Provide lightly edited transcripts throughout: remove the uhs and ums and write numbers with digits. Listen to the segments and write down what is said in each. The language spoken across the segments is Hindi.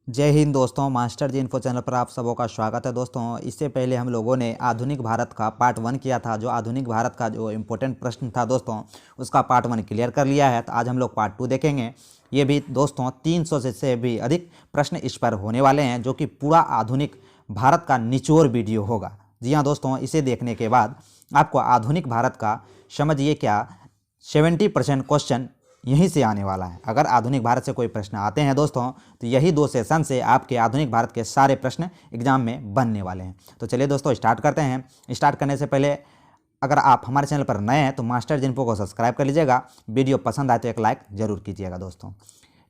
जय हिंद दोस्तों, मास्टर जी इन्फो चैनल पर आप सबों का स्वागत है। दोस्तों, इससे पहले हम लोगों ने आधुनिक भारत का पार्ट 1 किया था। जो आधुनिक भारत का जो इम्पोर्टेंट प्रश्न था दोस्तों, उसका पार्ट 1 क्लियर कर लिया है। तो आज हम लोग पार्ट 2 देखेंगे। ये भी दोस्तों 300 से भी अधिक प्रश्न इस पर होने वाले हैं, जो कि पूरा आधुनिक भारत का निचोड़ वीडियो होगा। जी हाँ दोस्तों, इसे देखने के बाद आपको आधुनिक भारत का समझिए क्या 70% क्वेश्चन यहीं से आने वाला है। अगर आधुनिक भारत से कोई प्रश्न आते हैं दोस्तों, तो यही 2 सेशन से आपके आधुनिक भारत के सारे प्रश्न एग्जाम में बनने वाले हैं। तो चलिए दोस्तों स्टार्ट करते हैं। स्टार्ट करने से पहले अगर आप हमारे चैनल पर नए हैं तो मास्टर जिन्फो को सब्सक्राइब कर लीजिएगा। वीडियो पसंद आए तो एक लाइक जरूर कीजिएगा। दोस्तों,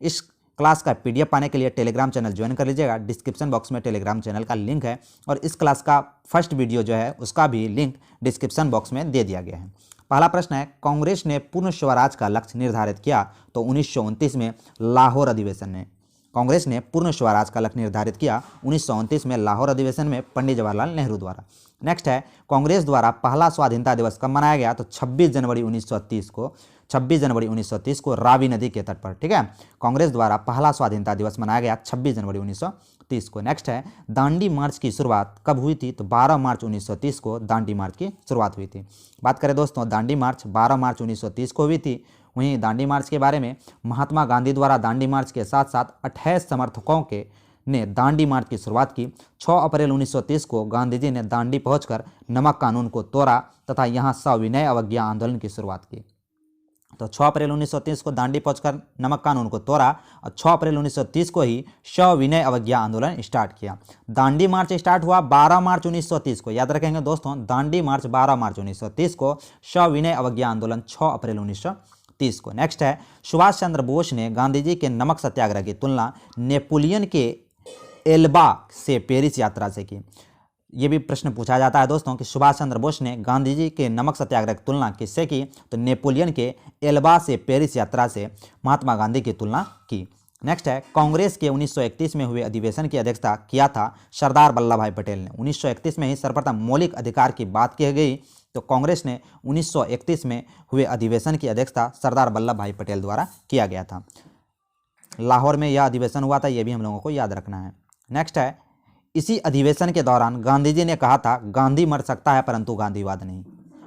इस क्लास का PDF पाने के लिए टेलीग्राम चैनल ज्वाइन कर लीजिएगा। डिस्क्रिप्शन बॉक्स में टेलीग्राम चैनल का लिंक है, और इस क्लास का फर्स्ट वीडियो जो है उसका भी लिंक डिस्क्रिप्शन बॉक्स में दे दिया गया है। पहला प्रश्न है, कांग्रेस ने पूर्ण स्वराज का लक्ष्य निर्धारित किया तो 1929 में लाहौर अधिवेशन ने। कांग्रेस ने पूर्ण स्वराज का लक्ष्य निर्धारित किया 1929 में लाहौर अधिवेशन में पंडित जवाहरलाल नेहरू द्वारा। नेक्स्ट है, कांग्रेस द्वारा पहला स्वाधीनता दिवस कब मनाया गया? तो 26 जनवरी 1930 को रावी नदी के तट पर। ठीक है, कांग्रेस द्वारा पहला स्वाधीनता दिवस मनाया गया 26 जनवरी 1930 को। नेक्स्ट है, दांडी मार्च की शुरुआत कब हुई थी? तो 12 मार्च 1930 को दांडी मार्च की शुरुआत हुई थी। बात करें दोस्तों, दांडी मार्च 12 मार्च 1930 को हुई थी। वहीं दांडी मार्च के बारे में महात्मा गांधी द्वारा दांडी मार्च के साथ साथ 28 समर्थकों के ने दांडी मार्च की शुरुआत की। 6 अप्रैल 1930 को गांधी जी ने दांडी पहुंचकर नमक कानून को तोड़ा तथा यहां सविनय अवज्ञा आंदोलन की शुरुआत की। तो 6 अप्रैल 1930 को दांडी पहुंचकर नमक कानून को तोड़ा, और 6 अप्रैल 1930 को ही सविनय अवज्ञा आंदोलन स्टार्ट किया। दांडी मार्च स्टार्ट हुआ 12 मार्च 1930 को। याद रखेंगे दोस्तों, दांडी मार्च 12 मार्च 1930 को, सविनय अवज्ञा आंदोलन 6 अप्रैल 1930 को। नेक्स्ट है, सुभाष चंद्र बोस ने गांधी जी के नमक सत्याग्रह की तुलना नेपोलियन के एल्बा से पेरिस यात्रा से की। ये भी प्रश्न पूछा जाता है दोस्तों कि सुभाष चंद्र बोस ने गांधी जी के नमक सत्याग्रह की तुलना किससे की? तो नेपोलियन के एल्बा से पेरिस यात्रा से महात्मा गांधी की तुलना की। नेक्स्ट है, कांग्रेस के 1931 में हुए अधिवेशन की अध्यक्षता किया था सरदार वल्लभ भाई पटेल ने। 1931 में ही सर्वप्रथम मौलिक अधिकार की बात की गई, तो कांग्रेस ने 1931 में हुए अधिवेशन की अध्यक्षता सरदार वल्लभ भाई पटेल द्वारा किया गया था। लाहौर में यह अधिवेशन हुआ था, यह भी हम लोगों को याद रखना है। नेक्स्ट है, इसी अधिवेशन के दौरान गांधी जी ने कहा था, गांधी मर सकता है परंतु गांधीवाद नहीं।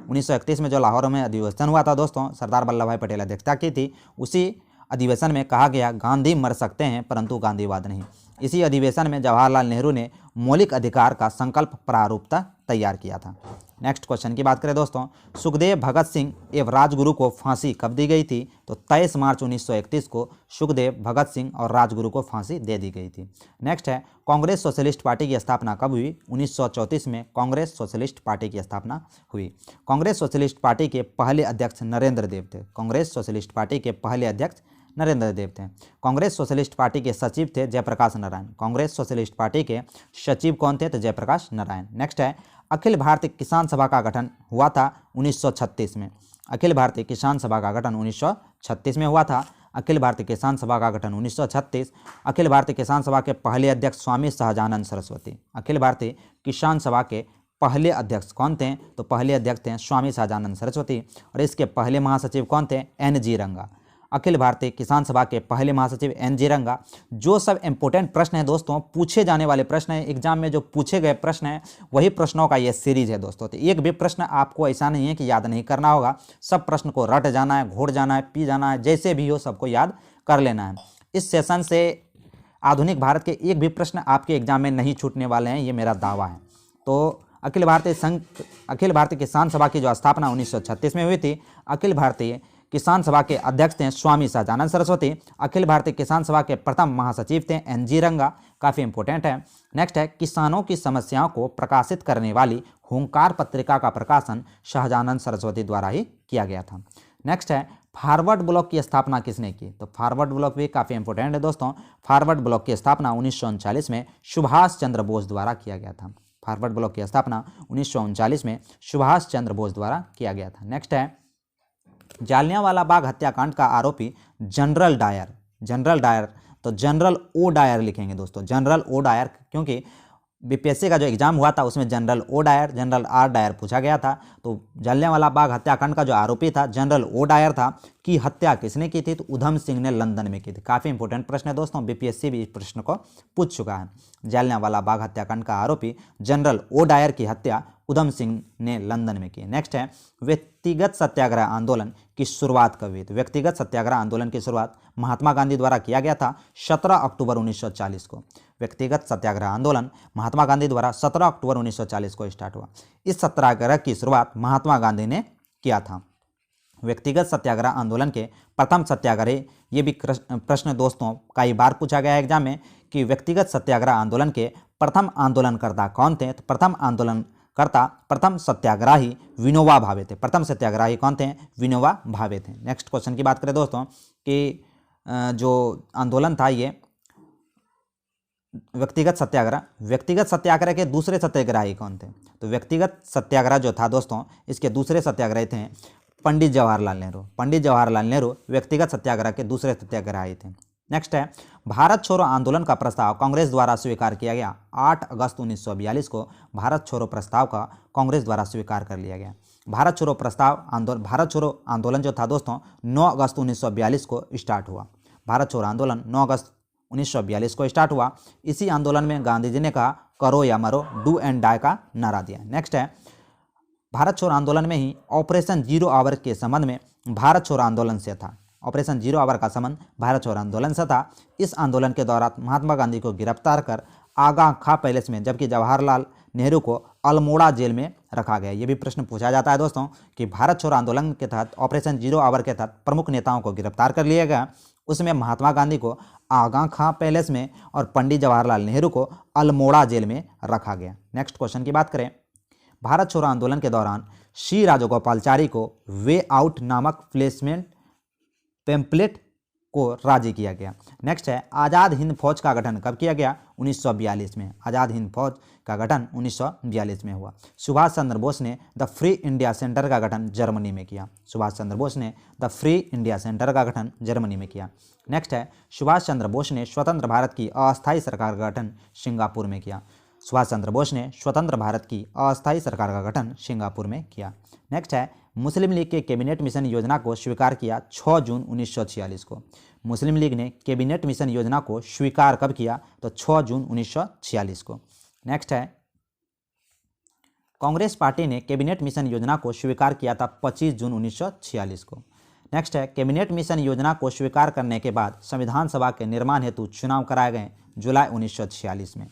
1931 में जो लाहौर में अधिवेशन हुआ था दोस्तों, सरदार वल्लभ भाई पटेल अध्यक्षता की थी। उसी अधिवेशन में कहा गया, गांधी मर सकते हैं परंतु गांधीवाद नहीं। इसी अधिवेशन में जवाहरलाल नेहरू ने मौलिक अधिकार का संकल्प प्रारूप तैयार किया था। नेक्स्ट क्वेश्चन की बात करें दोस्तों, सुखदेव भगत सिंह एवं राजगुरु को फांसी कब दी गई थी? तो 23 मार्च 1931 को सुखदेव भगत सिंह और राजगुरु को फांसी दे दी गई थी। नेक्स्ट है, कांग्रेस सोशलिस्ट पार्टी की स्थापना कब हुई? 1934 में कांग्रेस सोशलिस्ट पार्टी की स्थापना हुई। कांग्रेस सोशलिस्ट पार्टी के पहले अध्यक्ष नरेंद्र देव थे। कांग्रेस सोशलिस्ट पार्टी के पहले अध्यक्ष नरेंद्र देव थे। कांग्रेस सोशलिस्ट पार्टी के सचिव थे जयप्रकाश नारायण। कांग्रेस सोशलिस्ट पार्टी के सचिव कौन थे? तो जयप्रकाश नारायण। नेक्स्ट है, अखिल भारतीय किसान सभा का गठन हुआ था 1936 में। अखिल भारतीय किसान सभा का गठन 1936 में हुआ था। अखिल भारतीय किसान सभा का गठन 1936। अखिल भारतीय किसान सभा के पहले अध्यक्ष स्वामी सहजानंद सरस्वती। अखिल भारतीय किसान सभा के पहले अध्यक्ष कौन थे? तो पहले अध्यक्ष थे स्वामी सहजानंद सरस्वती, और इसके पहले महासचिव कौन थे? NG रंगा। अखिल भारतीय किसान सभा के पहले महासचिव NG रंगा। जो सब इंपॉर्टेंट प्रश्न है दोस्तों, पूछे जाने वाले प्रश्न है एग्जाम में, जो पूछे गए प्रश्न है वही प्रश्नों का ये सीरीज है दोस्तों। तो एक भी प्रश्न आपको ऐसा नहीं है कि याद नहीं करना होगा। सब प्रश्न को रट जाना है, घोड़ जाना है, पी जाना है, जैसे भी हो सबको याद कर लेना है। इस सेशन से आधुनिक भारत के एक भी प्रश्न आपके एग्जाम में नहीं छूटने वाले हैं, ये मेरा दावा है। तो अखिल भारतीय किसान सभा की जो स्थापना 1936 में हुई थी। अखिल भारतीय किसान सभा के अध्यक्ष थे स्वामी सहजानंद सरस्वती। अखिल भारतीय किसान सभा के प्रथम महासचिव थे NG रंगा। काफ़ी इंपॉर्टेंट है। नेक्स्ट है, किसानों की समस्याओं को प्रकाशित करने वाली हुंकार पत्रिका का प्रकाशन सहजानंद सरस्वती द्वारा ही किया गया था। नेक्स्ट है, फॉरवर्ड ब्लॉक की स्थापना किसने की? तो फॉरवर्ड ब्लॉक भी काफ़ी इंपॉर्टेंट है दोस्तों। फॉरवर्ड ब्लॉक की स्थापना 1939 में सुभाष चंद्र बोस द्वारा किया गया था। फॉरवर्ड ब्लॉक की स्थापना 1939 में सुभाष चंद्र बोस द्वारा किया गया था। नेक्स्ट है, जालियांवाला बाग हत्याकांड का आरोपी जनरल डायर। तो जनरल O डायर लिखेंगे दोस्तों, जनरल O डायर, क्योंकि बीपीएससी का जो एग्जाम हुआ था उसमें general O Dyer, general R Dyer पूछा गया था। तो जलियांवाला बाग हत्याकांड का जो आरोपी था जनरल ओ डायर था, की हत्या किसने की थी? तो उधम सिंह ने लंदन में की थी। काफ़ी इंपॉर्टेंट प्रश्न है दोस्तों, बीपीएससी भी इस प्रश्न को पूछ चुका है। जलियांवाला बाग हत्याकांड का आरोपी जनरल ओ डायर की हत्या उधम सिंह ने लंदन में की। नेक्स्ट है, व्यक्तिगत सत्याग्रह आंदोलन की शुरुआत कब हुई? तो व्यक्तिगत सत्याग्रह आंदोलन की शुरुआत महात्मा गांधी द्वारा किया गया था 17 अक्टूबर 1940 को। व्यक्तिगत सत्याग्रह आंदोलन महात्मा गांधी द्वारा 17 अक्टूबर 1940 को स्टार्ट हुआ। इस सत्याग्रह की शुरुआत महात्मा गांधी ने किया था। व्यक्तिगत सत्याग्रह आंदोलन के प्रथम सत्याग्रही, ये भी प्रश्न दोस्तों कई बार पूछा गया है एग्जाम में कि व्यक्तिगत सत्याग्रह आंदोलन के प्रथम आंदोलनकर्ता कौन थे? तो प्रथम सत्याग्रही विनोबा भावे थे। प्रथम सत्याग्रही कौन थे? विनोबा भावे थे। नेक्स्ट क्वेश्चन की बात करें दोस्तों कि जो आंदोलन था ये व्यक्तिगत सत्याग्रह के दूसरे सत्याग्रही कौन थे? तो व्यक्तिगत सत्याग्रह जो था दोस्तों, इसके दूसरे सत्याग्रही थे पंडित जवाहरलाल नेहरू। पंडित जवाहरलाल नेहरू व्यक्तिगत सत्याग्रह के दूसरे सत्याग्रही थे। नेक्स्ट है, भारत छोड़ो आंदोलन का प्रस्ताव कांग्रेस द्वारा स्वीकार किया गया। 8 अगस्त 1942 को भारत छोड़ो प्रस्ताव का कांग्रेस द्वारा स्वीकार कर लिया गया। भारत छोड़ो आंदोलन जो था दोस्तों 9 अगस्त 1942 को स्टार्ट हुआ। भारत छोड़ो आंदोलन 9 अगस्त 1942 को स्टार्ट हुआ। इसी आंदोलन में गांधी जी ने कहा करो या मरो, डू एंड डाई का नारा दिया। नेक्स्ट है, भारत छोड़ो आंदोलन में ही ऑपरेशन जीरो आवर के संबंध में भारत छोड़ो आंदोलन से था। ऑपरेशन जीरो आवर का संबंध भारत छोड़ो आंदोलन से था। इस आंदोलन के दौरान महात्मा गांधी को गिरफ्तार कर आगा खां पैलेस में, जबकि जवाहरलाल नेहरू को अल्मोड़ा जेल में रखा गया। ये भी प्रश्न पूछा जाता है दोस्तों कि भारत छोड़ो आंदोलन के तहत ऑपरेशन जीरो आवर के तहत प्रमुख नेताओं को गिरफ्तार कर लिया गया। उसमें महात्मा गांधी को आगा खां पैलेस में और पंडित जवाहरलाल नेहरू को अल्मोड़ा जेल में रखा गया। नेक्स्ट क्वेश्चन की बात करें, भारत छोड़ो आंदोलन के दौरान श्री राजगोपालचारी को वे आउट नामक प्लेसमेंट पेम्पलेट को राजी किया गया। नेक्स्ट है, आज़ाद हिंद फौज का गठन कब किया गया? 1942 में। आज़ाद हिंद फौज का गठन 1942 में हुआ। सुभाष चंद्र बोस ने द फ्री इंडिया सेंटर का गठन जर्मनी में किया। सुभाष चंद्र बोस ने द फ्री इंडिया सेंटर का गठन जर्मनी में किया। नेक्स्ट है, सुभाष चंद्र बोस ने स्वतंत्र भारत की अस्थायी सरकार का गठन सिंगापुर में किया। सुभाष चंद्र बोस ने स्वतंत्र भारत की अस्थायी सरकार का गठन सिंगापुर में किया। नेक्स्ट है, मुस्लिम लीग के कैबिनेट मिशन योजना को स्वीकार किया 6 जून 1946 को। मुस्लिम लीग ने कैबिनेट मिशन योजना को स्वीकार कब किया? तो 6 जून 1946 को। नेक्स्ट है, कांग्रेस पार्टी ने कैबिनेट मिशन योजना को स्वीकार किया था 25 जून 1946 को। नेक्स्ट है, कैबिनेट मिशन योजना को स्वीकार करने के बाद संविधान सभा के निर्माण हेतु चुनाव कराए गए जुलाई 1946 में।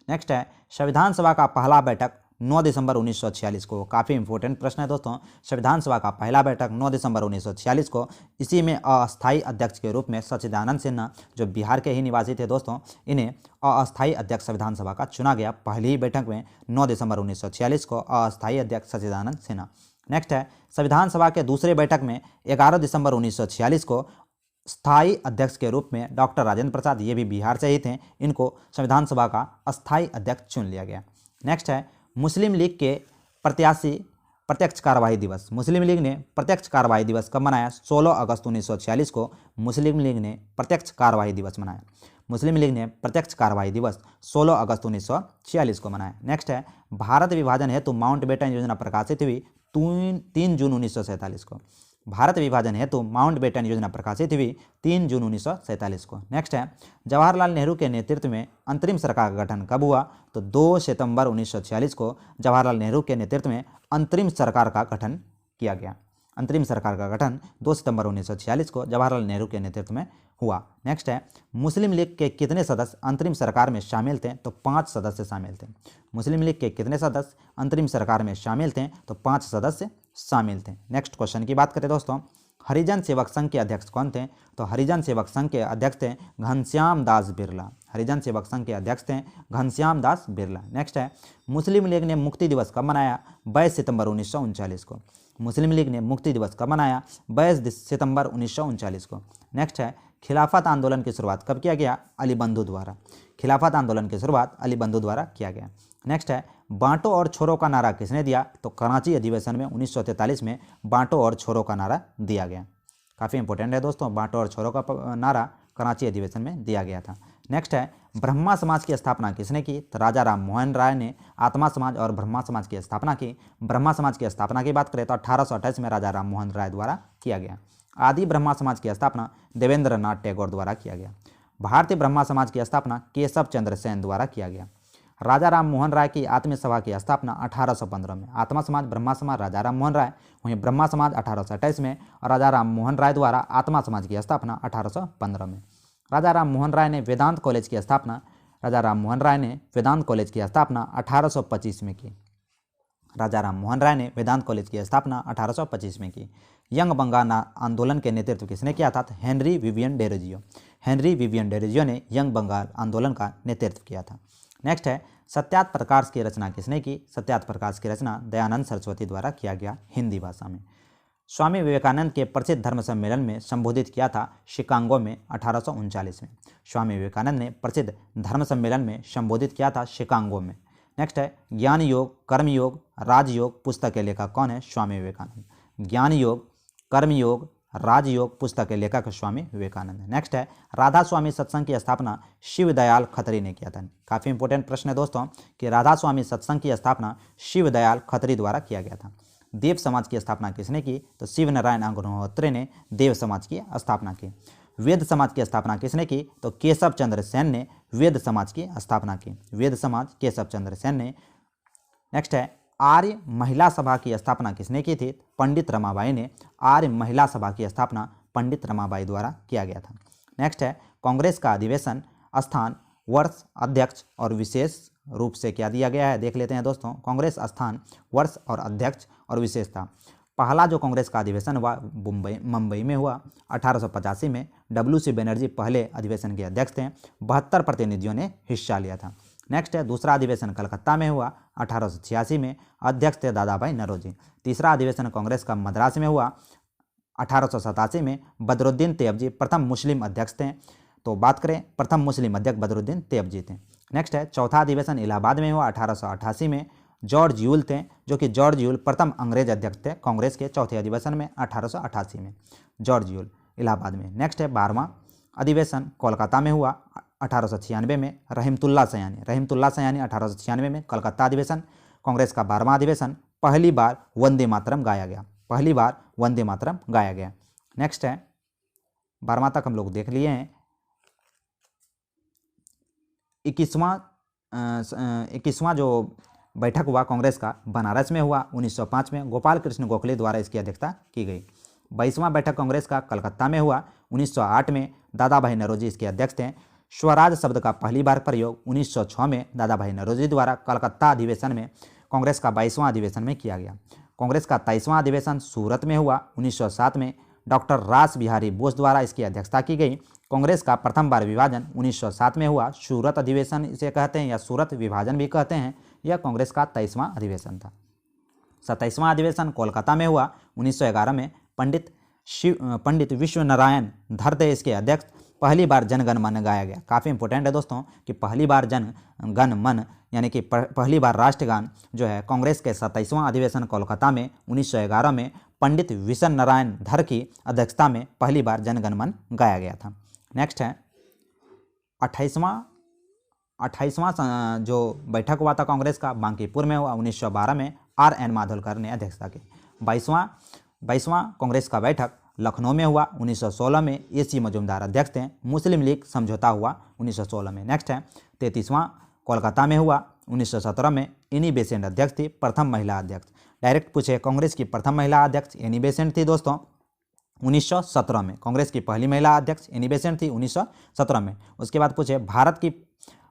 नेक्स्ट है, संविधान सभा का पहला बैठक 9 दिसंबर 1946 को। काफ़ी इंपॉर्टेंट प्रश्न है दोस्तों। संविधान सभा का पहला बैठक 9 दिसंबर 1946 को। इसी में अस्थायी अध्यक्ष के रूप में सच्चिदानंद सिन्हा, जो बिहार के ही निवासी थे दोस्तों, इन्हें अस्थायी अध्यक्ष संविधान सभा का चुना गया। पहली ही बैठक में 9 दिसंबर 1946 को अस्थायी अध्यक्ष सच्चिदानंद सिन्हा। नेक्स्ट है, संविधान सभा के दूसरे बैठक में 11 दिसंबर 1946 को स्थायी अध्यक्ष के रूप में डॉक्टर राजेंद्र प्रसाद, ये भी बिहार से ही थे, इनको संविधान सभा का अस्थायी अध्यक्ष चुन लिया गया। नेक्स्ट है, मुस्लिम लीग के प्रत्यक्ष कार्रवाई दिवस। मुस्लिम लीग ने प्रत्यक्ष कार्रवाई दिवस कब मनाया? 16 अगस्त 1946 को मुस्लिम लीग ने प्रत्यक्ष कार्रवाई दिवस मनाया। मुस्लिम लीग ने प्रत्यक्ष कार्रवाई दिवस 16 अगस्त 1946 को मनाया। नेक्स्ट है, भारत विभाजन हेतु माउंटबेटन योजना प्रकाशित हुई 3 जून 1947 को। भारत विभाजन हेतु माउंटबेटन योजना प्रकाशित हुई 3 जून 1947 को। नेक्स्ट है, जवाहरलाल नेहरू के नेतृत्व में अंतरिम सरकार का गठन कब हुआ? तो 2 सितंबर 1946 को जवाहरलाल नेहरू के नेतृत्व में अंतरिम सरकार का गठन किया गया। अंतरिम सरकार का गठन 2 सितंबर 1946 को जवाहरलाल नेहरू के नेतृत्व में हुआ। नेक्स्ट है, मुस्लिम लीग के कितने सदस्य अंतरिम सरकार में शामिल थे? तो 5 सदस्य शामिल थे। मुस्लिम लीग के कितने सदस्य अंतरिम सरकार में शामिल थे? तो 5 सदस्य शामिल थे। नेक्स्ट क्वेश्चन की बात करें दोस्तों, हरिजन सेवक संघ के अध्यक्ष कौन थे? तो हरिजन सेवक संघ के अध्यक्ष थे घनश्याम दास बिरला। हरिजन सेवक संघ के अध्यक्ष थे घनश्याम दास बिरला। नेक्स्ट है, मुस्लिम लीग ने मुक्ति दिवस कब मनाया? 22 सितंबर 1939 को। मुस्लिम लीग ने मुक्ति दिवस कब मनाया? 22 सितंबर 1939 को। नेक्स्ट है, खिलाफत आंदोलन की शुरुआत कब किया गया? अली बंधु द्वारा। खिलाफत आंदोलन की शुरुआत अली बंधु द्वारा किया गया। नेक्स्ट है, बांटो और छोड़ो का नारा किसने दिया? तो कराची अधिवेशन में 1943 में बांटो और छोड़ो का नारा दिया गया। काफ़ी इंपॉर्टेंट है दोस्तों, बांटो और छोड़ो का नारा कराची अधिवेशन में दिया गया था। नेक्स्ट है ब्रह्मा समाज की स्थापना किसने की? तो राजा राम मोहन राय ने आत्मा समाज और ब्रह्मा समाज की स्थापना की। ब्रह्मा समाज की स्थापना की बात करें तो 1828 में राजा राम मोहन राय द्वारा किया गया। आदि ब्रह्मा समाज की स्थापना देवेंद्र नाथ टैगोर द्वारा किया गया। भारतीय ब्रह्मा समाज की स्थापना केशव चंद्र सेन द्वारा किया गया। राजा राम मोहन राय की आत्म सभा की स्थापना 1815 में। आत्मा समाज, ब्रह्मा समाज राजा राम मोहन राय, वहीं ब्रह्मा समाज 1828 में और राजा राम मोहन राय द्वारा आत्मा समाज की स्थापना 1815 में। राजा राम मोहन राय ने वेदांत कॉलेज की स्थापना 1825 में की। राजा राम मोहन राय ने वेदांत कॉलेज की स्थापना 1825 में की। यंग बंगाल आंदोलन के नेतृत्व किसने किया था? Henry Vivian Derozio. Henry Vivian Derozio ने यंग बंगाल आंदोलन का नेतृत्व किया था। नेक्स्ट है सत्यार्थ प्रकाश की रचना किसने की? सत्यार्थ प्रकाश की रचना दयानंद सरस्वती द्वारा किया गया हिंदी भाषा में। स्वामी विवेकानंद के प्रसिद्ध धर्म सम्मेलन में संबोधित किया था शिकागो में 1839 में। स्वामी विवेकानंद ने प्रसिद्ध धर्म सम्मेलन में संबोधित किया था शिकागो में। नेक्स्ट है ज्ञान योग, कर्म योग, राजयोग पुस्तक के लेखक कौन है? स्वामी विवेकानंद। ज्ञान योग, कर्म योग, राजयोग पुस्तक के लेखक स्वामी विवेकानंद। नेक्स्ट है राधा स्वामी सत्संग की स्थापना शिवदयाल खत्री ने किया था। काफ़ी इंपॉर्टेंट प्रश्न है दोस्तों कि राधा स्वामी सत्संग की स्थापना शिवदयाल खत्री द्वारा किया गया था। देव समाज की स्थापना किसने की? तो शिव नारायण अग्निहोत्री ने देव समाज की स्थापना की। वेद समाज की स्थापना किसने की? तो केशव चंद्र सेन ने वेद समाज की स्थापना की। वेद समाज केशव चंद्र सेन ने। नेक्स्ट है आर्य महिला सभा की स्थापना किसने की थी? पंडित रमाबाई ने। आर्य महिला सभा की स्थापना पंडित रमाबाई द्वारा किया गया था। नेक्स्ट है कांग्रेस का अधिवेशन स्थान, वर्ष, अध्यक्ष और विशेष रूप से क्या दिया गया है? देख लेते हैं दोस्तों। कांग्रेस स्थान, वर्ष और अध्यक्ष और विशेषता। पहला जो कांग्रेस का अधिवेशन हुआ मुंबई में हुआ 1885 में। WC बनर्जी पहले अधिवेशन के अध्यक्ष थे। 72 प्रतिनिधियों ने हिस्सा लिया था। नेक्स्ट है दूसरा अधिवेशन कलकत्ता में हुआ 1886 में। अध्यक्ष थे दादा भाई नौरोजी। तीसरा अधिवेशन कांग्रेस का मद्रास में हुआ 1887 में। बदरुद्दीन तैयबजी प्रथम मुस्लिम अध्यक्ष थे। तो बात करें प्रथम मुस्लिम अध्यक्ष बदरुद्दीन तैयबजी थे। नेक्स्ट है चौथा अधिवेशन इलाहाबाद में हुआ 1888 में। जॉर्ज यूल थे, जो कि जॉर्ज यूल प्रथम अंग्रेज अध्यक्ष थे कांग्रेस के चौथे अधिवेशन में 1888 में। जॉर्ज यूल इलाहाबाद में। नेक्स्ट है 12वां अधिवेशन कोलकाता में हुआ 1896 में। रहीमतुल्लाह सयानी 1896 में कलकत्ता अधिवेशन। कांग्रेस का 12वां अधिवेशन। पहली बार वंदे मातरम गाया गया। नेक्स्ट है 12वां तक हम लोग देख लिए हैं। 21वां जो बैठक हुआ कांग्रेस का बनारस में हुआ 1905 में। गोपाल कृष्ण गोखले द्वारा इसकी अध्यक्षता की गई। 22वां बैठक कांग्रेस का कलकत्ता में हुआ 1908 में। दादा भाई नौरोजी इसके अध्यक्ष थे। स्वराज शब्द का पहली बार प्रयोग 1906 में दादा भाई नौरोजी द्वारा कलकत्ता अधिवेशन में कांग्रेस का 22वां अधिवेशन में किया गया। कांग्रेस का 23वां अधिवेशन सूरत में हुआ 1907 में। डॉक्टर रास बिहारी बोस द्वारा इसकी अध्यक्षता की गई। कांग्रेस का प्रथम बार विभाजन 1907 में हुआ। सूरत अधिवेशन इसे कहते हैं या सूरत विभाजन भी कहते हैं। यह कांग्रेस का 23वां अधिवेशन था। 27वां अधिवेशन कोलकाता में हुआ 1911 में। पंडित विश्व नारायण धर थे इसके अध्यक्ष। पहली बार जनगण मन गाया गया। काफ़ी इंपॉर्टेंट है दोस्तों कि पहली बार जनगण मन यानी कि पहली बार राष्ट्रगान जो है कांग्रेस के 27वां अधिवेशन कोलकाता में 1911 में पंडित विश्व नारायण धर की अध्यक्षता में पहली बार जनगण मन गाया गया था। नेक्स्ट है 28वां जो बैठक हुआ था कांग्रेस का बांकीपुर में हुआ 1912 में। RN माधवलकर ने अध्यक्षता की। 22वां कांग्रेस का बैठक लखनऊ में हुआ 1916 में। AC मजूमदार अध्यक्ष थे। मुस्लिम लीग समझौता हुआ 1916 में। नेक्स्ट है 33वां कोलकाता में हुआ 1917 में। एनी बेसेंट अध्यक्ष थी, प्रथम महिला अध्यक्ष। डायरेक्ट पूछे कांग्रेस की प्रथम महिला अध्यक्ष एनी बेसेंट थी दोस्तों 1917 में। कांग्रेस की पहली महिला अध्यक्ष एनी बेसेंट थी 1917 में। उसके बाद पूछे भारत की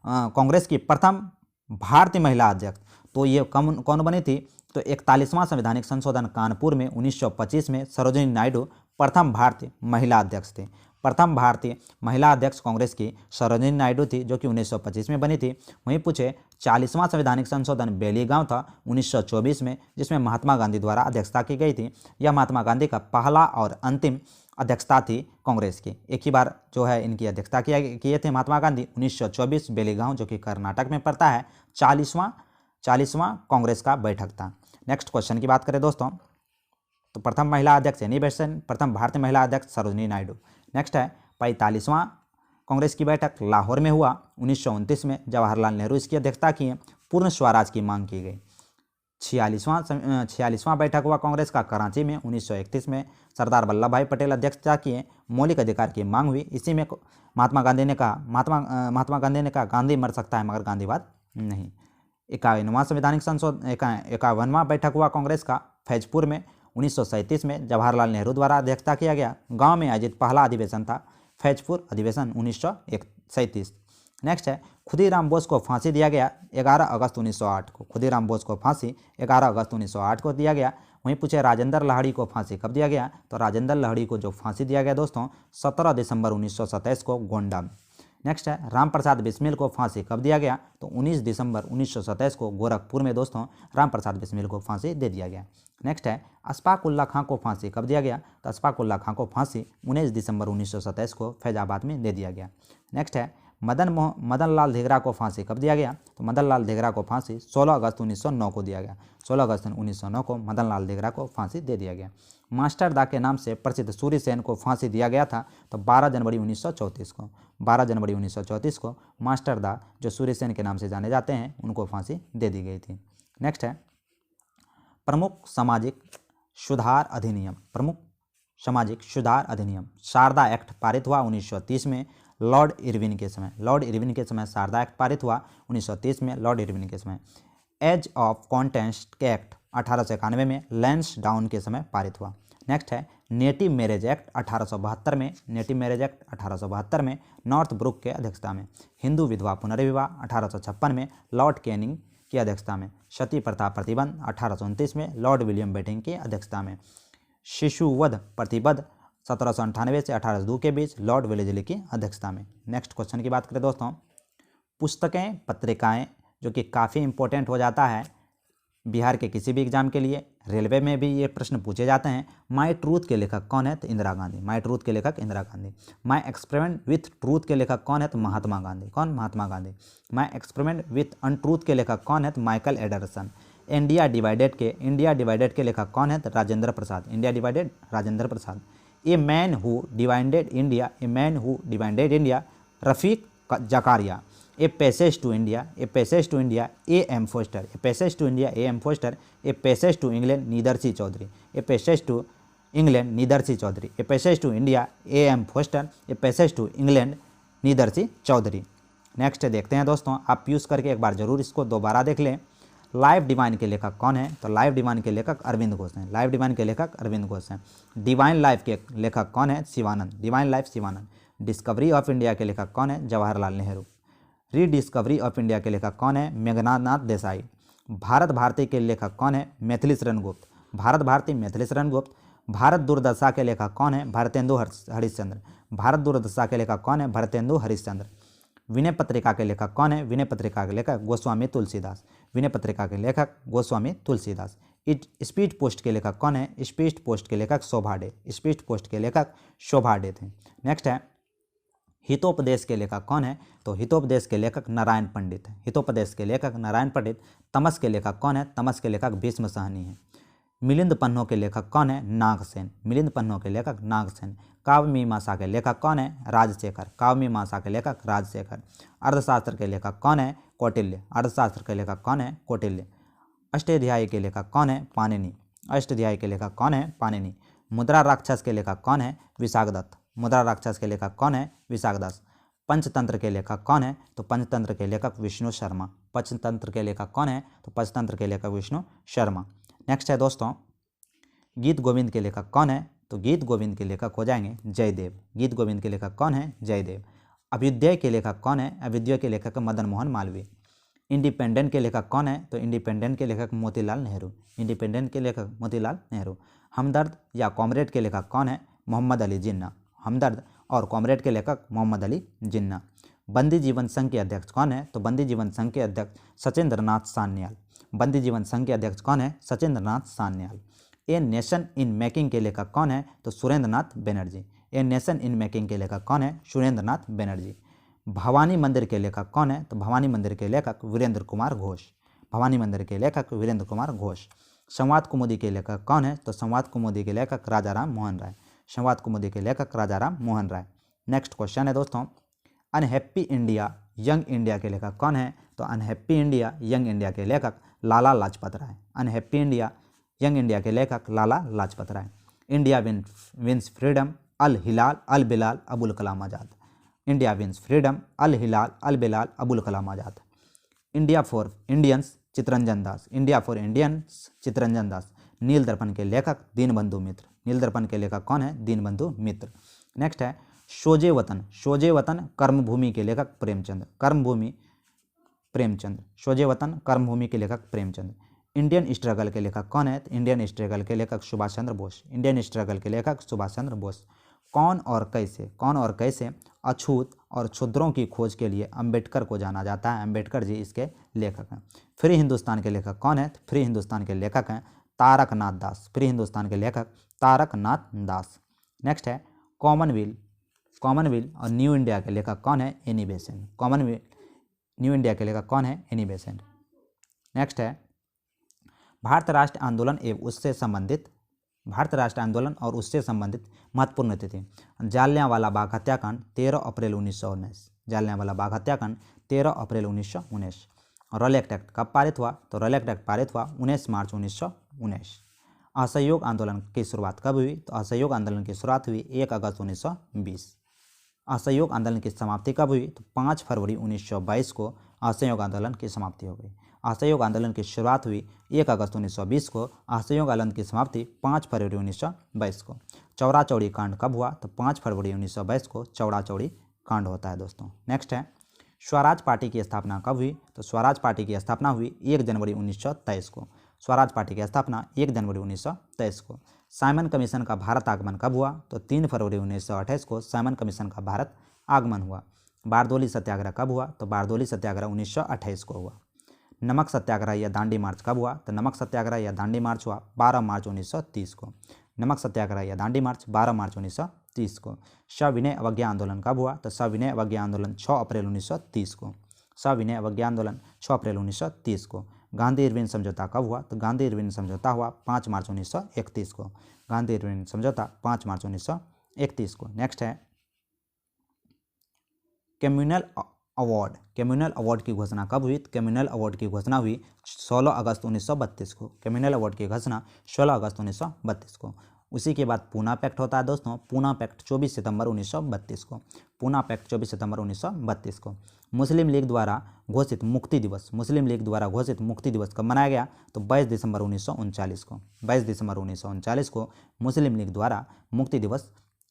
कांग्रेस की प्रथम भारतीय महिला अध्यक्ष, तो ये कौन बनी थी? तो 41वां संवैधानिक संशोधन कानपुर में 1925 में सरोजिनी नायडू प्रथम भारतीय महिला अध्यक्ष थे। प्रथम भारतीय महिला अध्यक्ष कांग्रेस की सरोजिनी नायडू थी, जो कि 1925 में बनी थी। वहीं पूछे 40वां संवैधानिक संशोधन बेलीगांव था 1924 में, जिसमें महात्मा गांधी द्वारा अध्यक्षता की गई थी। यह महात्मा गांधी का पहला और अंतिम अध्यक्षता थी कांग्रेस की। एक ही बार जो है इनकी अध्यक्षता किए थे महात्मा गांधी 1924 बेलीगांव, जो कि कर्नाटक में पड़ता है। 40वां कांग्रेस का बैठक था। नेक्स्ट क्वेश्चन की बात करें दोस्तों, तो प्रथम महिला अध्यक्ष एनी बेसेंट, प्रथम भारतीय महिला अध्यक्ष सरोजिनी नायडू। नेक्स्ट है 45वां कांग्रेस की बैठक लाहौर में हुआ 1929 में, जवाहरलाल नेहरू इसकी अध्यक्षता किए। पूर्ण स्वराज की मांग की गई। 46वां बैठक हुआ कांग्रेस का कराची में 1931 में, सरदार वल्लभ भाई पटेल अध्यक्षता किए। मौलिक अधिकार की मांग हुई। इसी में महात्मा गांधी ने कहा गांधी मर सकता है मगर गांधीवाद नहीं। 51वां बैठक हुआ कांग्रेस का फैजपुर में 1937 में, जवाहरलाल नेहरू द्वारा अध्यक्षता किया गया। गांव में आयोजित पहला अधिवेशन था फैजपुर अधिवेशन 1937। नेक्स्ट है खुदीराम बोस को फांसी दिया गया 11 अगस्त 1908 को। खुदीराम बोस को फांसी 11 अगस्त 1908 को दिया गया। वहीं पूछे राजेंद्र लाहिड़ी को फांसी कब दिया गया, तो राजेंद्र लाहिड़ी को जो फांसी दिया गया दोस्तों 17 दिसंबर 1927 को गोंडा में। नेक्स्ट है राम प्रसाद बिस्मिल को फांसी कब दिया गया, तो 19 दिसंबर 1927 को गोरखपुर में दोस्तों राम प्रसाद बिस्मिल को फांसी दे दिया गया। नेक्स्ट है अशफाक उल्ला खां को फांसी कब दिया गया, तो अशफाक उल्ला खां को फांसी 19 दिसंबर 1927 को फैजाबाद में दे दिया गया। नेक्स्ट है मदन लाल धिगरा को फांसी कब दिया गया, तो मदन लाल धिगरा को फांसी 16 अगस्त 1909 को दिया गया। 16 अगस्त 1909 को मदन लाल धिगरा को फांसी दे दिया गया। मास्टर दा के नाम से प्रसिद्ध सूर्य सेन को फांसी दिया गया था, तो 12 जनवरी 1934 को। 12 जनवरी 1934 को मास्टर दा जो सूर्य सेन के नाम से जाने जाते हैं उनको फांसी दे दी गई थी। नेक्स्ट है प्रमुख सामाजिक सुधार अधिनियम शारदा एक्ट पारित हुआ 1930 में लॉर्ड इरविन के समय शारदा एक्ट पारित हुआ 1930 में लॉर्ड इरविन के समय। एज ऑफ कॉन्टेस्ट एक्ट 1891 में लैंसडाउन के समय पारित हुआ। नेक्स्ट है नेटिव मैरिज एक्ट 1872 में नॉर्थ ब्रुक के अध्यक्षता में। हिंदू विधवा पुनर्विवाह 1856 में लॉर्ड कैनिंग की अध्यक्षता में। सती प्रथा प्रतिबंध 1829 में लॉर्ड विलियम बेटिंग की अध्यक्षता में। शिशुवध प्रतिबंध 1798 से 1802 के बीच लॉर्ड वेलेस्ली की अध्यक्षता में। नेक्स्ट क्वेश्चन की बात करें दोस्तों, पुस्तकें पत्रिकाएं जो कि काफ़ी इंपॉर्टेंट हो जाता है बिहार के किसी भी एग्जाम के लिए, रेलवे में भी ये प्रश्न पूछे जाते हैं। माई ट्रूथ के लेखक कौन है, तो इंदिरा गांधी। माई ट्रूथ के लेखक Indira Gandhi. My experiment with truth के लेखक कौन है, तो महात्मा गांधी। कौन, Mahatma Gandhi. My experiment with untruth के लेखक कौन है, तो माइकल एडरसन। इंडिया डिवाइडेड के लेखक कौन है, तो Rajendra Prasad. India divided Rajendra Prasad. A man who divided India Rafiq Zakaria. A passage to India A M Forster. A passage to India A M Forster. A passage to England Nirad C Chaudhuri. A passage to England Nirad C Chaudhuri. A passage to India A M Forster. A passage to England Nirad C Chaudhuri. Next देखते हैं दोस्तों, आप यूज़ करके एक बार जरूर इसको दोबारा देख लें। लाइफ डिवाइन के लेखक कौन है, तो लाइफ डिवाइन के लेखक अरविंद घोष हैं। लाइफ डिवाइन के लेखक अरविंद घोष हैं। डिवाइन लाइफ के लेखक कौन है, Shivanand. Divine life Shivanand. Discovery of India के लेखक कौन है, Jawaharlal Nehru. Rediscovery of India के लेखक कौन है, मेघनाथ देसाई। भारत भारती के लेखक कौन है, मैथिली शरण गुप्त। भारत भारती मैथिली शरण गुप्त। भारत दुर्दशा के लेखक कौन है, भारतेंदु हरिश्चंद्र। भारत दुर्दशा के लेखक कौन है, भारतेंदु हरिश्चंद्र। विनय पत्रिका के लेखक कौन है, विनय पत्रिका के लेखक गोस्वामी तुलसीदास। विनय पत्रिका के लेखक गोस्वामी तुलसीदास। स्पीड पोस्ट के लेखक कौन है, स्पीड पोस्ट के लेखक शोभा डे। स्पीड पोस्ट के लेखक शोभा डे थे। नेक्स्ट है हितोपदेश के लेखक कौन है, तो हितोपदेश के लेखक नारायण पंडित है। हितोपदेश के लेखक नारायण पंडित। तमस के लेखक कौन है, तमस के लेखक भीष्म सहनी है। मिलिंद पन्नों के लेखक कौन है, नागसेन। मिलिंद पन्नों के लेखक नागसेन। काव्य मीमांसा के लेखक कौन है, राजशेखर। काव्य मीमांसा के लेखक राजशेखर। अर्थशास्त्र के लेखक कौन है, कौटिल्य। अर्थशास्त्र के लेखक कौन है, कौटिल्य। अष्टाध्यायी के लेखक कौन है, पाणिनि। अष्टाध्यायी के लेखक कौन है, पाणिनि। मुद्रा राक्षस के लेखक कौन है, विशाखदत्त। मुद्रा राक्षस के लेखक कौन है, विशाखदत्त। पंचतंत्र के लेखक कौन है, तो पंचतंत्र के लेखक विष्णु शर्मा। पंचतंत्र के लेखक कौन है, तो पंचतंत्र के लेखक विष्णु शर्मा। नेक्स्ट है दोस्तों, गीत गोविंद के लेखक कौन है, तो गीत गोविंद के लेखक हो जाएंगे जयदेव। गीत गोविंद के लेखक कौन है, जयदेव। अभ्युदय के लेखक कौन है, अभ्युदय के लेखक मदन मोहन मालवीय। इंडिपेंडेंट के लेखक कौन है, तो इंडिपेंडेंट के लेखक मोतीलाल नेहरू। इंडिपेंडेंट के लेखक मोतीलाल नेहरू। हमदर्द या कॉमरेड के लेखक कौन है, मोहम्मद अली जिन्ना। हमदर्द और कॉमरेड के लेखक मोहम्मद अली जिन्ना। बंदी जीवन संघ के अध्यक्ष कौन है, तो बंदी जीवन संघ के अध्यक्ष सचिंद्र नाथ सान्याल। बंदी जीवन संघ के अध्यक्ष कौन है, Sachindra Nath Sanyal. A nation in making के लेखक कौन है, तो Surendra Nath Banerjee. A nation in making के लेखक कौन है, सुरेंद्र नाथ बनर्जी। भवानी मंदिर के लेखक कौन है, तो भवानी मंदिर के लेखक वीरेंद्र कुमार घोष। भवानी मंदिर के लेखक वीरेंद्र कुमार घोष। संवाद कुमुदी के लेखक कौन है, तो संवाद कुमुदी के लेखक राजाराम मोहन राय। संवाद कुमुदी के लेखक राजाराम मोहन राय। नेक्स्ट क्वेश्चन है दोस्तों, अनहैप्पी इंडिया यंग इंडिया के लेखक कौन है? तो अनहैप्पी इंडिया यंग इंडिया के लेखक Lala Lajpat Rai. Unhappy India young India के लेखक Lala Lajpat Rai. India wins freedom Al Hilal Al Bilal Abul Kalam Azad. India wins freedom Al Hilal Al Bilal Abul Kalam Azad. India for Indians Chittaranjan Das. India for Indians Chittaranjan Das. Neel Darpan के लेखक दीनबंधु मित्र। नील दर्पण के लेखक कौन है? दीनबंधु मित्र। नेक्स्ट है शोजे वतन। शोजे वतन कर्मभूमि के लेखक प्रेमचंद। कर्मभूमि प्रेमचंद। शोजे वतन कर्मभूमि के लेखक प्रेमचंद। इंडियन स्ट्रगल के लेखक कौन है? इंडियन स्ट्रगल के लेखक सुभाष चंद्र बोस। इंडियन स्ट्रगल के लेखक सुभाष चंद्र बोस। कौन और कैसे अछूत और क्षुद्रों की खोज के लिए अंबेडकर को जाना जाता है? अंबेडकर जी इसके लेखक हैं। फ्री हिंदुस्तान के लेखक कौन है? फ्री हिंदुस्तान के लेखक हैं तारक नाथ दास। फ्री हिंदुस्तान के लेखक तारक नाथ दास। नेक्स्ट है कॉमनवेल्थ और न्यू इंडिया के लेखक कौन है? Annie Besant. Commonwealth new India के लेखक कौन है? Annie Besant. नेक्स्ट है भारत राष्ट्र आंदोलन और उससे संबंधित महत्वपूर्ण तिथि। जालियांवाला बाग हत्याकांड 13 अप्रैल 1919। जालियांवाला बाग हत्याकांड 13 अप्रैल 1919। रॉलेट एक्ट कब पारित हुआ? तो रॉलेट एक्ट पारित हुआ 19 मार्च 1919। असहयोग आंदोलन की शुरुआत कब हुई? तो असहयोग आंदोलन की शुरुआत हुई 1 अगस्त 1920। असहयोग आंदोलन की समाप्ति कब हुई? तो 5 फरवरी 1922 को असहयोग आंदोलन की समाप्ति हो गई। असहयोग आंदोलन की शुरुआत हुई 1 अगस्त 1920 को। असहयोग आंदोलन की समाप्ति 5 फरवरी 1922 को। चौरा चौड़ी कांड कब हुआ? तो 5 फरवरी 1922 को चौरा चौड़ी कांड होता है दोस्तों। नेक्स्ट है स्वराज पार्टी की स्थापना कब हुई? तो स्वराज पार्टी की स्थापना हुई 1 जनवरी 1923 को। स्वराज पार्टी की स्थापना 1 जनवरी 1923 को। साइमन कमीशन का भारत आगमन कब हुआ? तो 3 फरवरी 1928 को साइमन कमीशन का भारत आगमन हुआ। बारदोली सत्याग्रह कब हुआ? तो बारदोली सत्याग्रह 1928 को हुआ। नमक सत्याग्रह या दांडी मार्च कब हुआ? तो नमक सत्याग्रह या दांडी मार्च हुआ 12 मार्च 1930 को। नमक सत्याग्रह या दांडी मार्च 12 मार्च 1930 को। सविनय अवज्ञा आंदोलन कब हुआ? तो सविनय अवज्ञा आंदोलन 6 अप्रैल 1930 को। सविनय अवज्ञा आंदोलन 6 अप्रैल 1930 को। गांधी इरविन समझौता कब हुआ? तो गांधी इरविन समझौता हुआ 5 मार्च 1931 को। गांधी इरविन समझौता 5 मार्च 1931 को। नेक्स्ट है कम्युनल अवार्ड की घोषणा कब हुई? कम्युनल अवार्ड की घोषणा हुई 16 अगस्त 1932 को। कम्युनल अवार्ड की घोषणा 16 अगस्त 1932 को। उसी के बाद पूना पैक्ट होता है दोस्तों। पूना पैक्ट 24 सितंबर 1932 को। पूना पैक्ट 24 सितंबर 1932 को। मुस्लिम लीग द्वारा घोषित मुक्ति दिवस कब मनाया गया? तो 22 दिसंबर 1939 को। 22 दिसंबर 1939 को मुस्लिम लीग द्वारा मुक्ति दिवस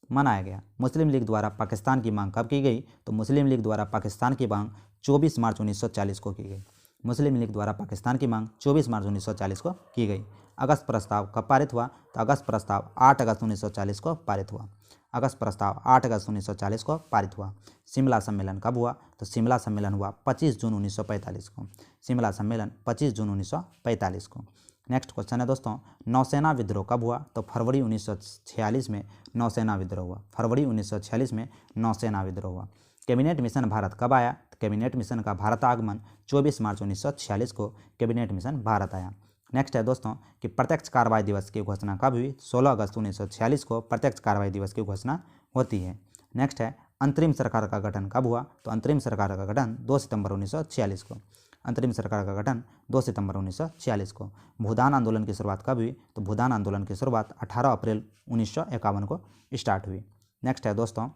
मनाया गया। मुस्लिम लीग द्वारा पाकिस्तान की मांग कब की गई? तो मुस्लिम लीग द्वारा पाकिस्तान की मांग 24 मार्च 1940 को की गई। मुस्लिम लीग द्वारा पाकिस्तान की मांग 24 मार्च 1940 को की गई। अगस्त प्रस्ताव कब पारित हुआ? तो अगस्त प्रस्ताव 8 अगस्त 1940 को पारित हुआ। अगस्त प्रस्ताव 8 अगस्त 1940 को पारित हुआ। शिमला सम्मेलन कब हुआ? तो शिमला सम्मेलन हुआ 25 जून 1945 को। शिमला सम्मेलन 25 जून 1945 को। नेक्स्ट क्वेश्चन है दोस्तों नौसेना विद्रोह कब हुआ? तो फरवरी 1946 में नौसेना विद्रोह हुआ। फरवरी 1946 में नौसेना विद्रोह हुआ। कैबिनेट मिशन भारत कब आया? तो कैबिनेट मिशन का भारत आगमन 24 मार्च 1946 को कैबिनेट मिशन भारत आया। नेक्स्ट है दोस्तों कि प्रत्यक्ष कार्रवाई दिवस की घोषणा कब हुई? 16 अगस्त 1946 को प्रत्यक्ष कार्रवाई दिवस की घोषणा होती है। नेक्स्ट है अंतरिम सरकार का गठन कब हुआ? तो अंतरिम सरकार का गठन 2 सितंबर 1946 को। अंतरिम सरकार का गठन 2 सितंबर 1946 को। भूदान आंदोलन की शुरुआत कब हुई? तो भूदान आंदोलन की शुरुआत 18 अप्रैल 1951 को स्टार्ट हुई। नेक्स्ट है दोस्तों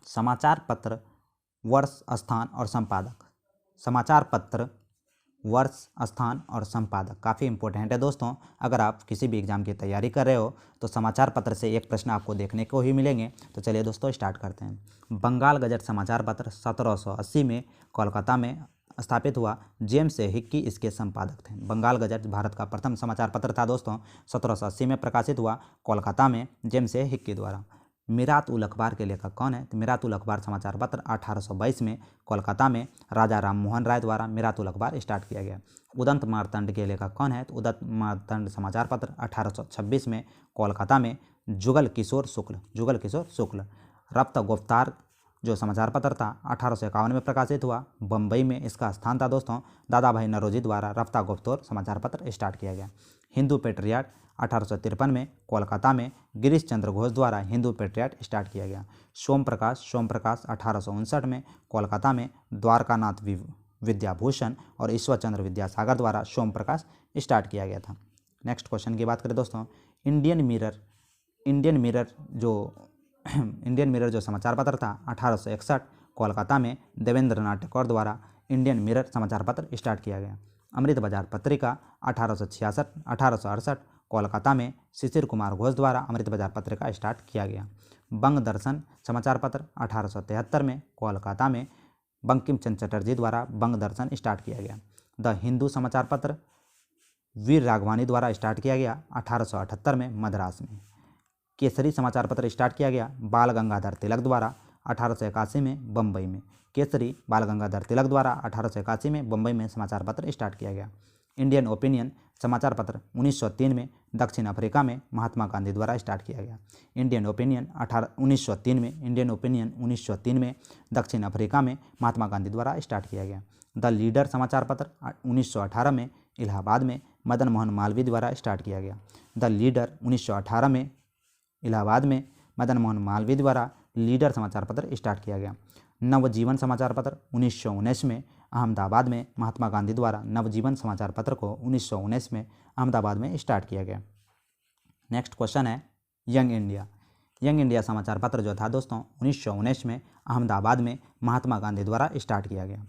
समाचार पत्र वर्ष स्थान और संपादक। समाचार पत्र वर्ष स्थान और संपादक काफ़ी इंपॉर्टेंट है दोस्तों। अगर आप किसी भी एग्जाम की तैयारी कर रहे हो तो समाचार पत्र से एक प्रश्न आपको देखने को ही मिलेंगे। तो चलिए दोस्तों स्टार्ट करते हैं। बंगाल गजट समाचार पत्र 1780 में कोलकाता में स्थापित हुआ। जेम्स हिक्की इसके संपादक थे। बंगाल गजट भारत का प्रथम समाचार पत्र था दोस्तों। 1780 में प्रकाशित हुआ कोलकाता में जेम्स हिक्की द्वारा। मीरात उल अखबार के लेखक कौन है? तो मीरात उल अखबार समाचार पत्र 1822 में कोलकाता में राजा राम मोहन राय द्वारा मीरात उल अखबार स्टार्ट किया गया। उदंत मार्तंड के लेखक कौन है? तो उदंत मार्तंड समाचार पत्र 1826 में कोलकाता में जुगल किशोर शुक्ल। रफ्त गुफ्तार जो समाचार पत्र था 1851 में प्रकाशित हुआ। बम्बई में इसका स्थान था दोस्तों। दादा भाई नौरोजी द्वारा रफ्ता गुफ्तौर समाचार पत्र स्टार्ट किया गया। हिंदू पेट्रियाट 1853 में कोलकाता में गिरीश चंद्र घोष द्वारा हिंदू पेट्रियाट स्टार्ट किया गया। सोम प्रकाश 1859 में कोलकाता में द्वारकानाथ विद्याभूषण और ईश्वर चंद्र विद्यासागर द्वारा सोम प्रकाश स्टार्ट किया गया था। नेक्स्ट क्वेश्चन की बात करें दोस्तों, इंडियन मिरर जो समाचार पत्र था 1861 कोलकाता में देवेंद्रनाथ टैगोर द्वारा इंडियन मिरर समाचार पत्र स्टार्ट किया गया। अमृत बाजार पत्रिका 1868 कोलकाता में शिशिर कुमार घोष द्वारा अमृत बाजार पत्रिका स्टार्ट किया गया। बंग दर्शन समाचार पत्र 1873 में कोलकाता में बंकिम चंद्र चटर्जी द्वारा बंग दर्शन स्टार्ट किया गया। द हिंदू समाचार पत्र वीर राघवानी द्वारा स्टार्ट किया गया 1878 में मद्रास में। केसरी समाचार पत्र स्टार्ट किया गया बाल गंगाधर तिलक द्वारा 1881 में बम्बई में। केसरी बाल गंगाधर तिलक द्वारा 1881 में बम्बई में समाचार पत्र स्टार्ट किया गया। इंडियन ओपिनियन समाचार पत्र 1903 में दक्षिण अफ्रीका में महात्मा गांधी द्वारा स्टार्ट किया गया। इंडियन ओपिनियन 1903 में दक्षिण अफ्रीका में महात्मा गांधी द्वारा स्टार्ट किया गया। द लीडर समाचार पत्र 1918 में इलाहाबाद में मदन मोहन मालवीय द्वारा स्टार्ट किया गया। द लीडर 1918 में इलाहाबाद में मदन मोहन मालवीय द्वारा लीडर समाचार पत्र स्टार्ट किया गया। नवजीवन समाचार पत्र 1919 में अहमदाबाद में महात्मा गांधी द्वारा नवजीवन समाचार पत्र को 1919 में अहमदाबाद में स्टार्ट किया गया। नेक्स्ट क्वेश्चन है यंग इंडिया समाचार पत्र जो था दोस्तों 1919 में अहमदाबाद में महात्मा गांधी द्वारा स्टार्ट किया गया।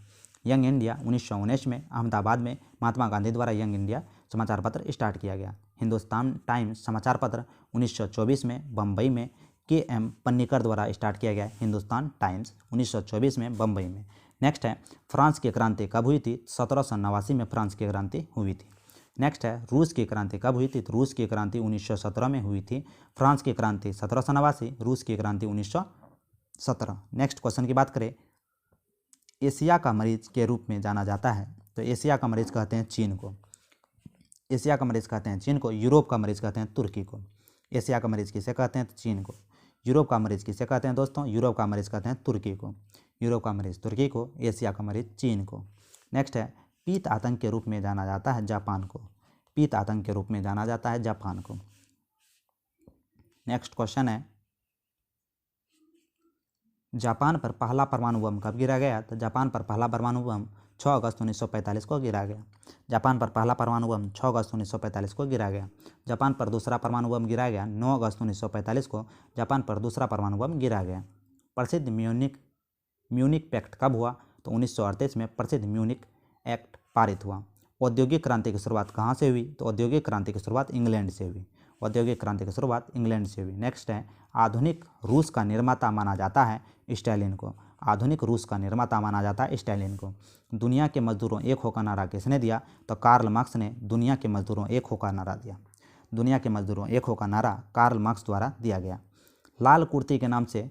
यंग इंडिया 1919 में अहमदाबाद में महात्मा गांधी द्वारा यंग इंडिया समाचार पत्र स्टार्ट किया गया। हिंदुस्तान टाइम्स समाचार पत्र 1924 में बम्बई में KM पन्नीकर द्वारा स्टार्ट किया गया। हिंदुस्तान टाइम्स 1924 में बम्बई में। नेक्स्ट है फ्रांस की क्रांति कब हुई थी? 1789 में फ्रांस की क्रांति हुई थी। नेक्स्ट है रूस की क्रांति कब हुई थी? तो रूस की क्रांति 1917 में हुई थी। फ्रांस की क्रांति 1789, रूस की क्रांति 1917। नेक्स्ट क्वेश्चन की बात करें, एशिया का मरीज के रूप में जाना जाता है तो एशिया का मरीज कहते हैं चीन को। एशिया का मरीज कहते हैं चीन को। यूरोप का मरीज कहते हैं तुर्की को। एशिया का मरीज किसे कहते हैं? चीन को। यूरोप का मरीज किसे कहते हैं दोस्तों? यूरोप का मरीज कहते हैं तुर्की को। यूरोप का मरीज तुर्की को, एशिया का मरीज चीन को। नेक्स्ट है पीत आतंक के रूप में जाना जाता है जापान को। पीत आतंक के रूप में जाना जाता है जापान को। नेक्स्ट क्वेश्चन है जापान पर पहला परमाणु बम कब गिरा गया? तो जापान पर पहला परमाणु बम 6 अगस्त 1945 को गिरा गया। जापान पर पहला परमाणु बम 6 अगस्त 1945 को गिरा गया। जापान पर दूसरा परमाणु बम गिरा गया 9 अगस्त 1945 को। जापान पर दूसरा परमाणु बम गिरा गया। प्रसिद्ध म्यूनिक पैक्ट कब हुआ? तो 1938 में प्रसिद्ध म्यूनिक एक्ट पारित हुआ। औद्योगिक क्रांति की शुरुआत कहाँ से हुई? तो औद्योगिक क्रांति की शुरुआत इंग्लैंड से हुई। औद्योगिक क्रांति की शुरुआत इंग्लैंड से हुई। नेक्स्ट है आधुनिक रूस का निर्माता माना जाता है स्टालिन को। आधुनिक रूस का निर्माता माना जाता है स्टालिन को। दुनिया के मजदूरों एक होकर नारा किसने दिया? तो कार्ल मार्क्स ने दुनिया के मजदूरों एक होकर नारा दिया। दुनिया के मजदूरों एक होकर नारा कार्ल मार्क्स द्वारा दिया गया। लाल कुर्ती के नाम से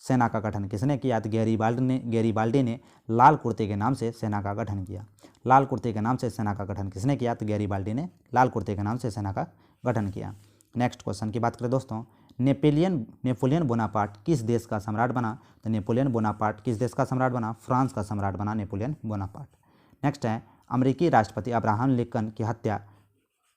सेना का गठन किसने किया? तो गैरीबाल्डी ने लाल कुर्ते के नाम से सेना का गठन किया। लाल कुर्ते के नाम से सेना का गठन किसने किया? तो गैरीबाल्डी ने लाल कुर्ते के नाम से सेना का गठन किया। नेक्स्ट क्वेश्चन की बात करें दोस्तों, नेपोलियन बोनापार्ट किस देश का सम्राट बना? तो नेपोलियन बोनापार्ट किस देश का सम्राट बना? फ्रांस का सम्राट बना नेपोलियन बोनापार्ट। नेक्स्ट है अमेरिकी राष्ट्रपति अब्राहम लिंकन की हत्या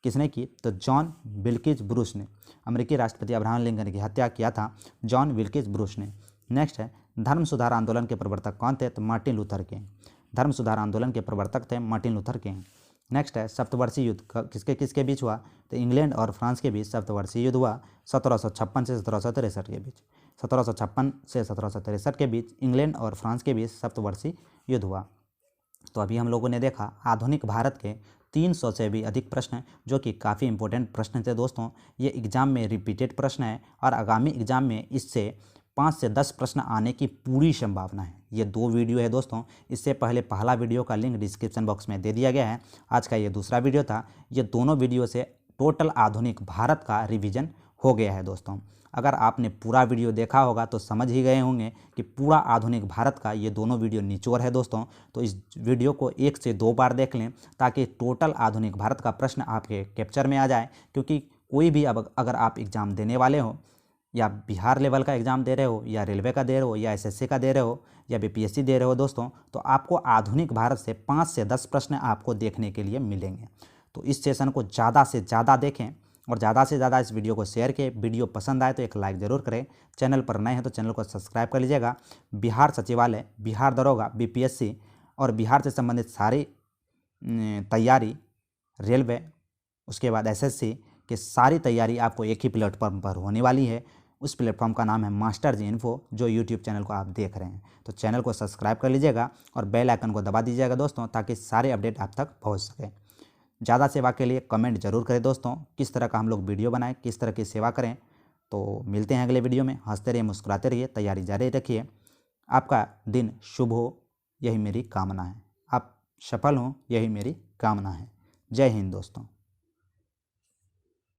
किसने की? तो जॉन विल्किस ब्रूस ने। अमेरिकी राष्ट्रपति अब्राहम लिंकन की हत्या किया था जॉन विल्किस ब्रूस ने। नेक्स्ट है धर्म सुधार आंदोलन के प्रवर्तक कौन थे? तो मार्टिन लूथर किंग। धर्म सुधार आंदोलन के प्रवर्तक थे मार्टिन लूथर किंग। नेक्स्ट है सप्तवर्षीय युद्ध किसके बीच हुआ? तो इंग्लैंड और फ्रांस के बीच सप्तवर्षीय युद्ध हुआ 1756 से 1763 के बीच। 1756 से 1763 के बीच इंग्लैंड और फ्रांस के बीच सप्तवर्षीय युद्ध हुआ। तो अभी हम लोगों ने देखा आधुनिक भारत के 300 से भी अधिक प्रश्न जो कि काफ़ी इंपॉर्टेंट प्रश्न थे दोस्तों। ये एग्ज़ाम में रिपीटेड प्रश्न है और आगामी एग्ज़ाम में इससे 5 से 10 प्रश्न आने की पूरी संभावना है। ये 2 वीडियो है दोस्तों। इससे पहले पहला वीडियो का लिंक डिस्क्रिप्शन बॉक्स में दे दिया गया है। आज का ये दूसरा वीडियो था। ये दोनों वीडियो से टोटल आधुनिक भारत का रिवीजन हो गया है दोस्तों। अगर आपने पूरा वीडियो देखा होगा तो समझ ही गए होंगे कि पूरा आधुनिक भारत का ये दोनों वीडियो निचोड़ है दोस्तों। तो इस वीडियो को 1 से 2 बार देख लें ताकि टोटल आधुनिक भारत का प्रश्न आपके कैप्चर में आ जाए। क्योंकि कोई भी अब अगर आप एग्ज़ाम देने वाले हो, या बिहार लेवल का एग्ज़ाम दे रहे हो, या रेलवे का दे रहे हो, या एसएससी का दे रहे हो, या बीपीएससी दे रहे हो दोस्तों, तो आपको आधुनिक भारत से 5 से 10 प्रश्न आपको देखने के लिए मिलेंगे। तो इस सेशन को ज़्यादा से ज़्यादा देखें और ज़्यादा से ज़्यादा इस वीडियो को शेयर करें। वीडियो पसंद आए तो एक लाइक ज़रूर करें। चैनल पर नए हैं तो चैनल को सब्सक्राइब कर लीजिएगा। बिहार सचिवालय, बिहार दरोगा, बीपीएससी और बिहार से संबंधित सारी तैयारी, रेलवे, उसके बाद एसएससी की सारी तैयारी आपको एक ही प्लेटफॉर्म पर होने वाली है। उस प्लेटफॉर्म का नाम है मास्टर जी इन्फो, जो यूट्यूब चैनल को आप देख रहे हैं। तो चैनल को सब्सक्राइब कर लीजिएगा और बेल आइकन को दबा दीजिएगा दोस्तों, ताकि सारे अपडेट आप तक पहुंच सके। ज़्यादा सेवा के लिए कमेंट जरूर करें दोस्तों, किस तरह का हम लोग वीडियो बनाएं, किस तरह की सेवा करें। तो मिलते हैं अगले वीडियो में। हंसते रहिए, मुस्कुराते रहिए, तैयारी जारी रखिए। आपका दिन शुभ हो, यही मेरी कामना है। आप सफल हों, यही मेरी कामना है। जय हिंद दोस्तों।